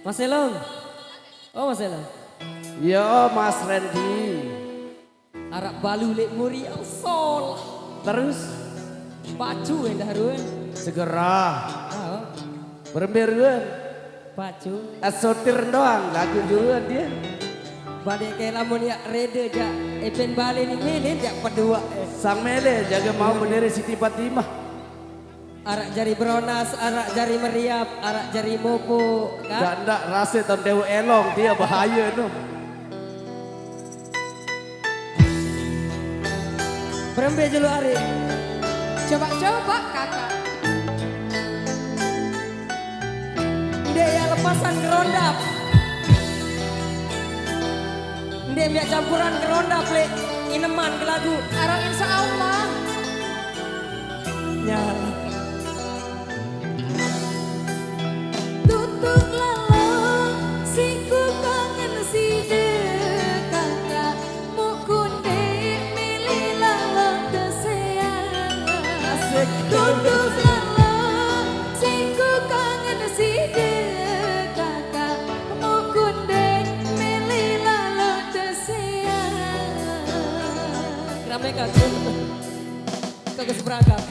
Mas Elong. Oh Mas Elong. Ya Mas Randy. Arak balu lek muri sol. Terus Baju endah ruan. segera Ah, beremberuan. baju. Asotir doang lagu duluan dia. Balik ke lamun ya rede ja. Epen balik ni mele ja kedua. Sang Mele jaga mau bendera Siti Fatimah. Arak jari beronas, arak jari meriap, arak jari mopo. Kan? Ndak rasa tahun Dewa Elong dia bahaya tu. Berembe julu ari. Coba-coba kakak. Dia ya lepasan kerondap. Dia biar campuran kerondap lek ineman ke lagu. Arang insya Allah. Nyala. Tutuk lalang siku kangen si kakak. Mukunde milih lalang keseang. Asik. Tutuk lalang siku kangen si kakak. Mukunde milih lalang keseang. Rame kagum. Kagum seberagam.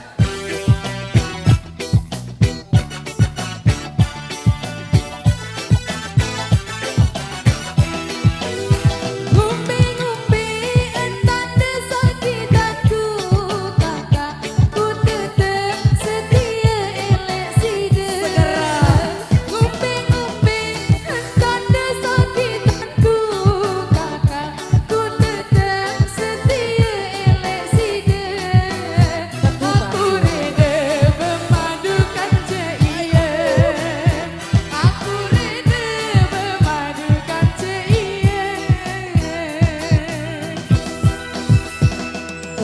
Ngumpi-ngumpi entan desa kitanku kakak. Ku tetep setia elek segera. Ngumpi-ngumpi entan desa kitanku kakak. Ku tetep setia elek segera. Aku reda memadukan ceia. Aku reda memadukan ceia.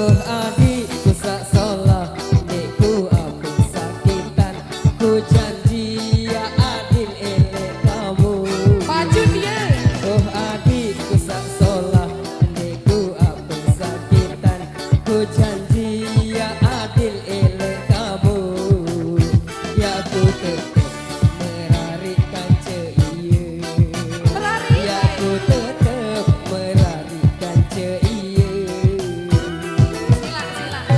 Oh adikku sak salah, dekku aku sakitan. Ku janji ya adil elek kamu. Maju dia. Oh adikku sak salah, dekku aku sakitan. Ku janji ya adil elek kamu. Ya ku tetep merarikan ceiye. Ya ku tetep merarikan ceiye. Silang-silang.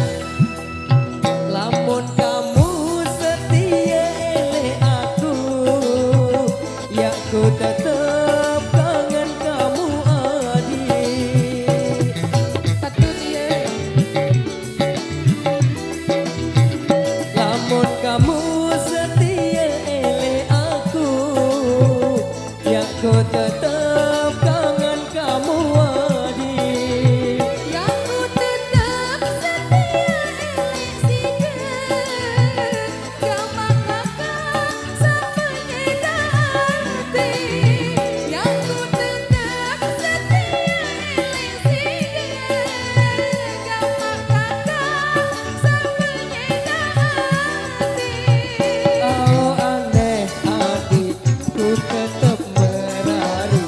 Lamun kamu setia elek aku, ya ku tetep kangen kamu adik. Satu dia. Lamun kamu setia elek aku, ya ku tetep kangen kamu adik. Yang ku tetap setia elek sigar. Gampang kakak sama nyeda hati. Yang ku tetap setia elek sigar. Gampang kakak sama nyeda hati. Oh aneh adik, ku tetep merari.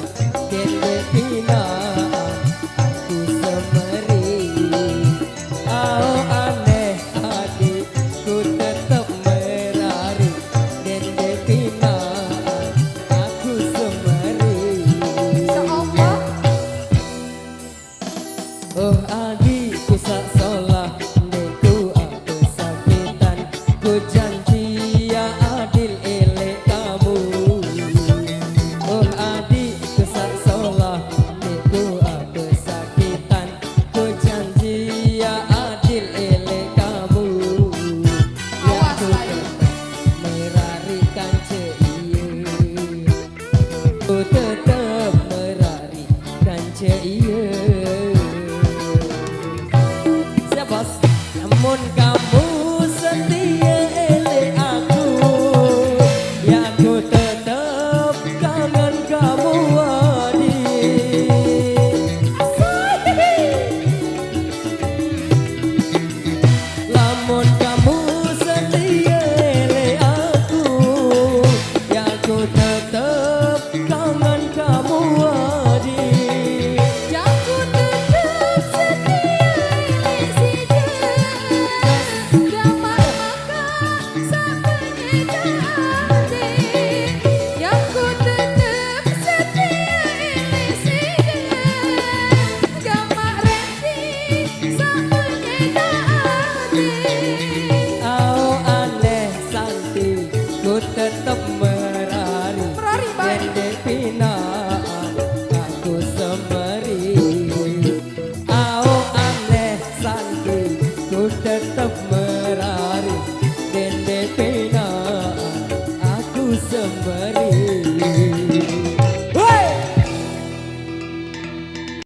Kene pinaan, aku semeri. Oh aneh adik, ku tetep merari. Kene pinaan, aku semeri. Seolah Oh adikku sak salah, dekku aku sakitan. Ku janji ya adil elek kamu. Oh adikku sak salah, dekku aku sakitan. Ku janji ya adil elek kamu. Ya Awas, ku Bayu. tetep merarikan ceiye. Ku tetep merarikan ceiye. Siap bos. Namun kamu setia elek aku, ya ku tetep kangen kamu adik. Lamun kamu setia elek aku, ya ku tetep kangen